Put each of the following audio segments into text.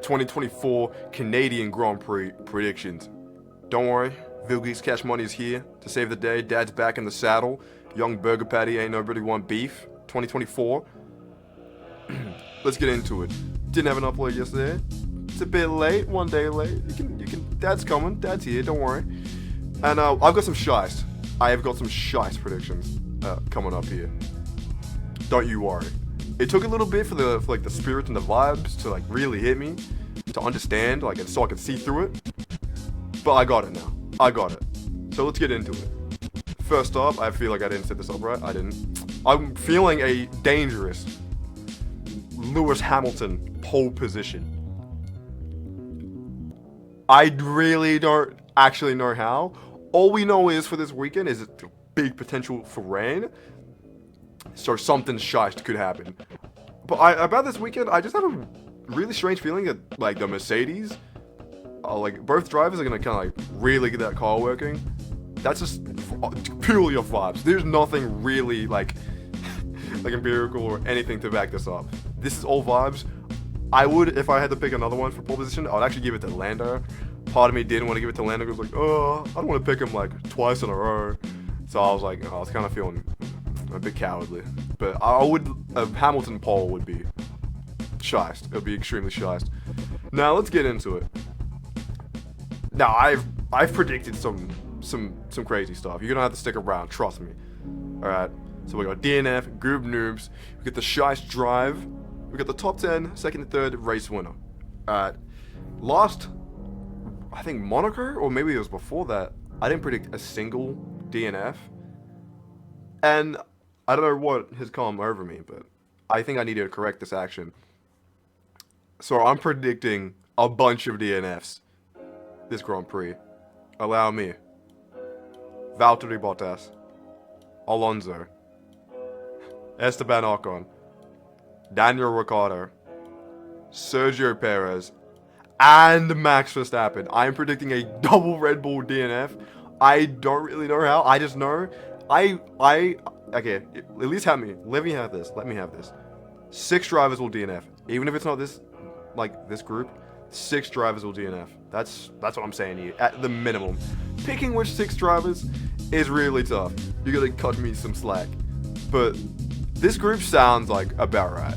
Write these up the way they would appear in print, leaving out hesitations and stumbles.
2024 Canadian Grand Prix predictions. Don't worry, Vilgeek's Cash Money is here to save the day. Dad's back in the saddle. Young Burger Patty ain't nobody want beef. 2024. Let's get into it. Didn't have an upload yesterday. It's a bit late, one day late. You can. Dad's coming. Dad's here. Don't worry. And I've got some shice. I have got some shice predictions coming up here. Don't you worry. It took a little bit for the spirit and the vibes to really hit me, to understand, so I could see through it. But I got it now. I got it. So let's get into it. First up, I feel like I didn't set this up right. I didn't. I'm feeling a dangerous Lewis Hamilton pole position. I really don't actually know how. All we know is for this weekend is a big potential for rain. So something shite could happen. But about this weekend, I just have a really strange feeling that the Mercedes, both drivers are gonna kind of really get that car working. That's just purely off vibes. There's nothing really empirical or anything to back this up. This is all vibes. I would, if I had to pick another one for pole position, I would actually give it to Lando. Part of me didn't want to give it to Lando because I don't want to pick him twice in a row. So I was I was kind of feeling a bit cowardly. But I would, a Hamilton pole would be shiced. It would be extremely shiced. Now let's get into it. Now I've predicted some crazy stuff. You're gonna have to stick around, trust me. Alright, so we got DNF, Group Noobs, we got the Shice Drive, we got the top 10, second and third race winner. Alright, last, I think Monaco, or maybe it was before that, I didn't predict a single DNF. And I don't know what has come over me, but I think I need to correct this action. So I'm predicting a bunch of DNFs this Grand Prix. Allow me. Valtteri Bottas, Alonso, Esteban Ocon, Daniel Ricciardo, Sergio Perez, and Max Verstappen. I'm predicting a double Red Bull DNF. I don't really know how. I just know. Okay, at least let me have this. 6 drivers will DNF. Even if it's not this group, 6 drivers will DNF. That's what I'm saying here, at the minimum. Picking which 6 drivers is really tough. You gotta cut me some slack. But this group sounds about right.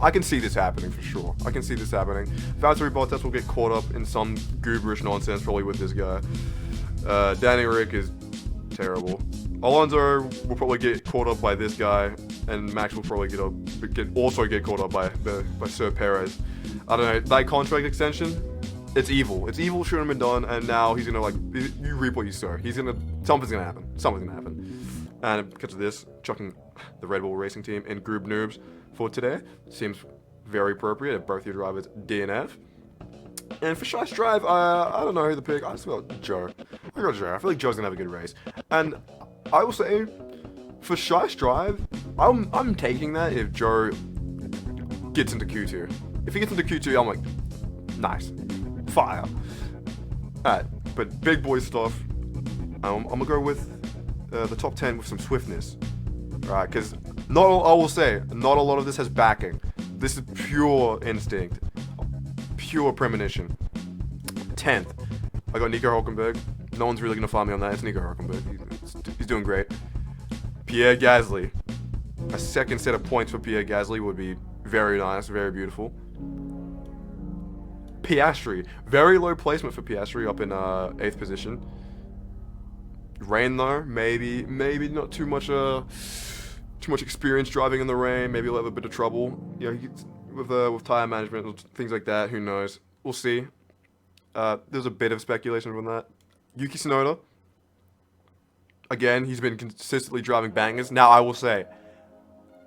I can see this happening for sure. I can see this happening. Valtteri Bottas will get caught up in some gooberish nonsense probably with this guy. Danny Rick is terrible. Alonso will probably get caught up by this guy, and Max will probably get caught up by Sir Perez. I don't know, that contract extension, it's evil. It's evil, shouldn't have been done, and now he's gonna you reap what you sow. Something's gonna happen. And because of this, chucking the Red Bull Racing Team in Group Noobs for today seems very appropriate if both your drivers DNF. And for Shice Drive, I don't know who to pick. I just got Joe. I feel like Joe's gonna have a good race. And I will say, for Shice Drive, I'm taking that if Joe gets into Q2. If he gets into Q2, I'm nice. Fire. Alright, but big boy stuff. I'm gonna go with the top 10 with some swiftness. Alright, because I will say, not a lot of this has backing. This is pure instinct. Pure premonition. 10th, I got Nico Hülkenberg. No one's really gonna find me on that. It's Nico Hülkenberg. He's doing great. Pierre Gasly. A second set of points for Pierre Gasly would be very nice, very beautiful. Piastri, very low placement for Piastri, up in 8th position. Rain though, maybe not too much experience driving in the rain. Maybe he'll have a bit of trouble. With tire management, things like that. Who knows? We'll see. There's a bit of speculation on that. Yuki Tsunoda. Again, he's been consistently driving bangers. Now, I will say,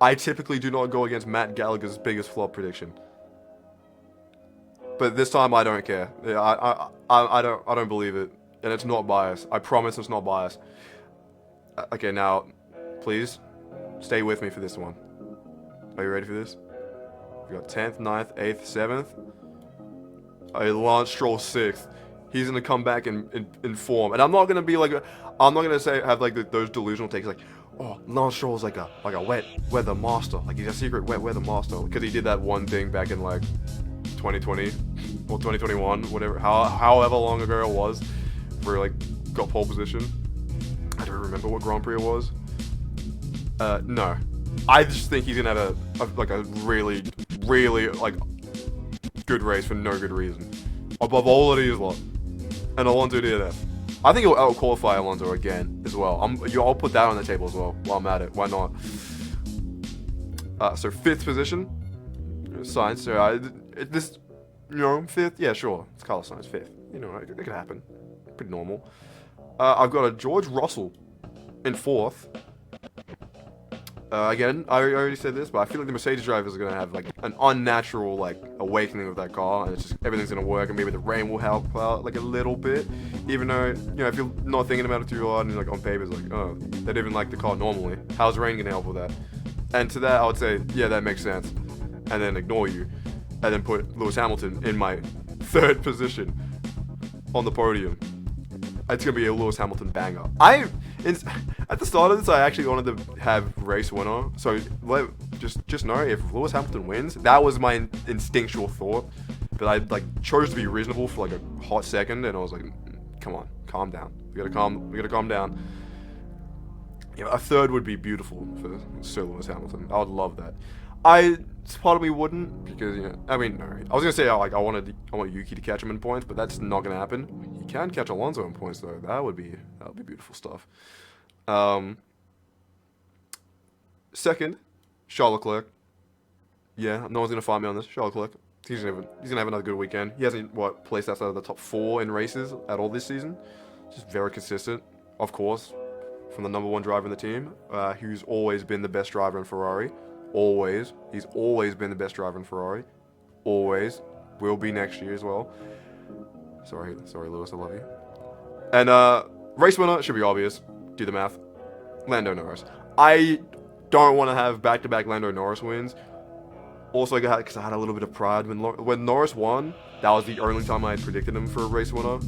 I typically do not go against Matt Gallagher's biggest flop prediction. But this time, I don't care. Yeah, I don't believe it, and it's not biased. I promise it's not biased. Okay, now, please stay with me for this one. Are you ready for this? We got 10th, 9th, 8th, 7th. Lance Stroll 6th. He's gonna come back in form, and I'm not gonna be I'm not gonna say have those delusional takes oh, Lance Stroll's like a wet weather master, he's a secret wet weather master because he did that one thing back in 2020 or 2021, whatever, however long ago it was, where he, like, got pole position. I don't remember what Grand Prix it was. No. I just think he's gonna have a really, really, like, good race for no good reason. Above all of these lot. And Alonso DNF. I think he'll out-qualify Alonso again as well. I'll put that on the table as well while I'm at it. Why not? So 5th position. Sainz. So this, you know, 5th. Yeah, sure. It's Carlos Sainz, 5th. You know, it could happen. Pretty normal. I've got a George Russell in 4th. Again, I already said this, but I feel like the Mercedes drivers are going to have, like, an unnatural, like, awakening of that car, and it's just, everything's going to work, and maybe the rain will help out, like, a little bit, even though, you know, if you're not thinking about it too hard, and, like, on paper, it's like, oh, they didn't like the car normally, how's rain going to help with that? And to that, I would say, yeah, that makes sense, and then ignore you, and then put Lewis Hamilton in my 3rd position on the podium. It's going to be a Lewis Hamilton banger. At the start of this, I actually wanted to have race winner. So just know, if Lewis Hamilton wins, that was my instinctual thought. But I, like, chose to be reasonable for, like, a hot second, and I was like, come on, calm down. We gotta calm down. Yeah, a 3rd would be beautiful for Sir Lewis Hamilton. I would love that. Part of me wouldn't, because, you know, I mean, no. I was gonna say, like, I want Yuki to catch him in points, but that's not gonna happen. He can catch Alonso in points, though. That would be beautiful stuff. 2nd, Charles Leclerc. Yeah, no one's gonna find me on this. Charles Leclerc. He's gonna have another good weekend. He hasn't placed outside of the top 4 in races at all this season. Just very consistent, of course, from the #1 driver in the team, who's always been the best driver in Ferrari. Always. He's always been the best driver in Ferrari. Always. Will be next year as well. Sorry, Lewis, I love you. And race winner should be obvious. Do the math. Lando Norris. I don't want to have back-to-back Lando Norris wins. Also, because I had a little bit of pride when Norris won. That was the only time I had predicted him for a race winner.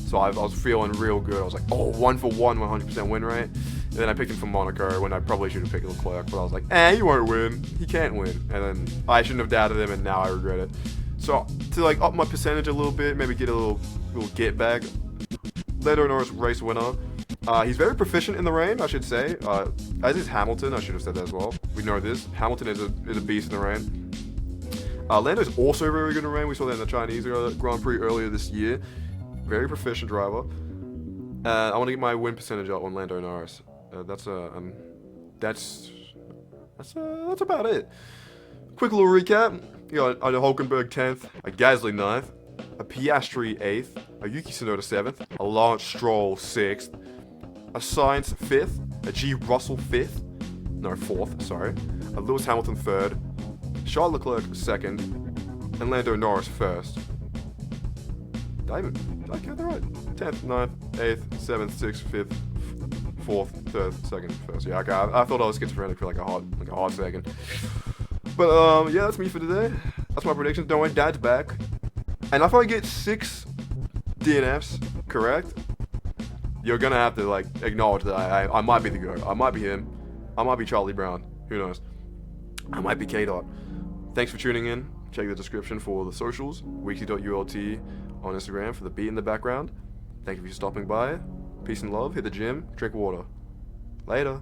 So I was feeling real good. I was like, oh, 1 for 1, 100% win rate. And then I picked him for Monaco when I probably should have picked Leclerc. But I was like, he won't win. He can't win. And then I shouldn't have doubted him, and now I regret it. So to, like, up my percentage a little bit, maybe get a little get back. Lando Norris race winner. He's very proficient in the rain, I should say. As is Hamilton. I should have said that as well. We know this. Hamilton is a beast in the rain. Lando's also very good in rain. We saw that in the Chinese Grand Prix earlier this year. Very proficient driver. I want to get my win percentage up on Lando Norris. That's about it. Quick little recap. You got a Hulkenberg 10th, a Gasly 9th, a Piastri 8th, a Yuki Tsunoda 7th, a Lance Stroll 6th, a Sainz 5th, a G Russell 4th, sorry, a Lewis Hamilton 3rd, Charles Leclerc 2nd, and Lando Norris 1st. Did I count that right? 10th, 9th, 8th, 7th, 6th, 5th, 4th, 3rd, 2nd, 1st. Yeah, okay, I thought I was schizophrenic for like a hot second. But yeah, that's me for today. That's my predictions. Don't worry, Dad's back. And if I get 6 DNFs correct, you're gonna have to, like, acknowledge that I might be the GOAT. I might be him. I might be Charlie Brown. Who knows? I might be K-Dot. Thanks for tuning in. Check the description for the socials. Weekly.ult on Instagram for the beat in the background. Thank you for stopping by. Peace and love. Hit the gym. Drink water. Later.